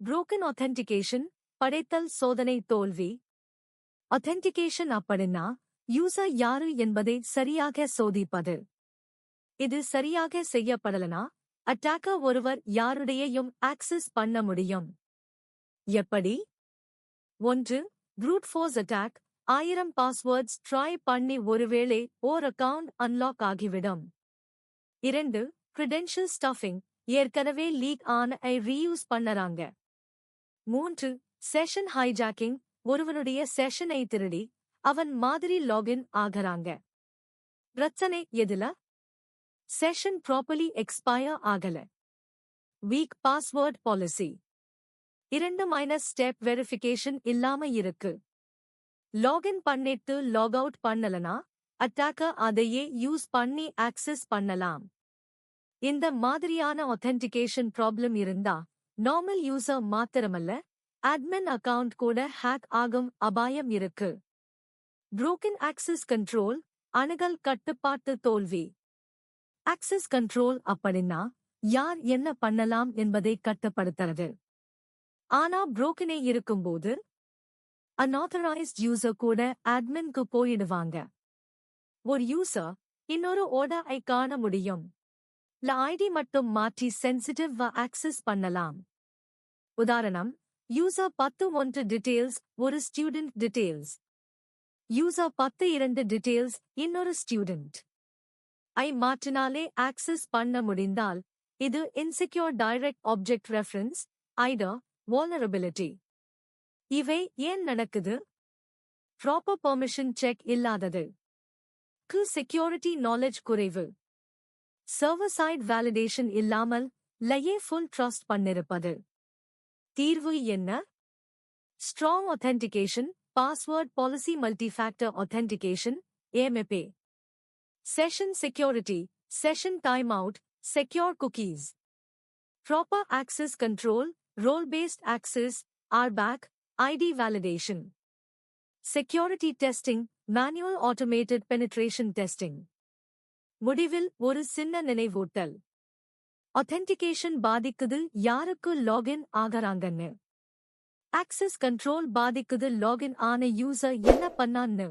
broken authentication, படைத்தல் சோதனை தோல்வி. authentication அப்படின்னா யூசர் யாரு என்பதை சரியாக சோதிப்பது. இது சரியாக செய்யப்படலனா அட்டாக்கர் ஒருவர் யாருடையையும் ஆக்சஸ் பண்ண முடியும். எப்படி? 1. brute force attack, 1000 passwords try பண்ணி ஒருவேளை ஓர் அக்கவுண்ட் அன்லாக் ஆகிவிடும். 2. credential stuffing, ஏற்கனவே லீக் ஆன ஐ ரீயூஸ் பண்ணறாங்க. 3. செஷன் ஹைஜாக்கிங், ஒருவனுடைய செஷனை திருடி அவன் மாதிரி லாகின் ஆகறாங்க. பிரச்சனை எதுல? செஷன் ப்ராப்பர்லி எக்ஸ்பயர் ஆகல. Week password policy. 2 step verification இல்லாம இருக்கு. லாகின் பண்ணிட்டு லாக் அவுட் பண்ணலனா அட்டாக்கர் அதையே யூஸ் பண்ணி ஆக்சஸ் பண்ணலாம். இந்த மாதிரியான authentication ப்ராப்ளம் இருந்தா நார்மல் யூசர் மாத்திரமல்ல அட்மின் அக்கவுண்ட் கூட ஹேக் ஆகும் அபாயம் இருக்கு. broken access control, அணுகல் கட்டுப்பாட்டு தோல்வி. access control அப்படின்னா யார் என்ன பண்ணலாம் என்பதை கட்டுப்படுத்துறது. ஆனா brokenே இருக்கும்போது unauthorized user கூட adminக்கு போயிடுவாங்க. ஒரு யூசர் இன்னொரு ஐ காண முடியும். ஐடி மட்டும் மாற்றி சென்சிட்டிவ் ஆக்சஸ் பண்ணலாம். உதாரணம், யூசர் 10 டீடைல்ஸ் ஒரு ஸ்டூடெண்ட் டீடைல்ஸ். யூசர் 2 டீடைல்ஸ் இன்னொரு ஸ்டூடெண்ட். ஐ மாற்றினாலே ஆக்சஸ் பண்ண முடிந்தால் இது insecure direct object reference, ஐடர், vulnerability. இவை ஏன் நடக்குது? ப்ராப்பர் பெர்மிஷன் செக் இல்லாதது. செக்யூரிட்டி நாலேஜ் குறைவு. சர்வர் சைட் வேலிடேஷன் இல்லாமல் லையே ஃபுல் ட்ரஸ்ட் பண்ணிருப்பது. தீர்வு என்ன? Strong authentication, password policy, multi-factor authentication, AMP. Session security, session time out, secure cookies. Proper access control, role-paste access, RBAC, ID validation. Security testing, manual automated penetration testing. முடிவில் ஒரு சின்ன நினைவூட்டல். authentication பாதிக்குது யாருக்கு login ஆகறாங்கன்னு. Access control பாதிக்குது login ஆன user என்ன பண்ணான்னு.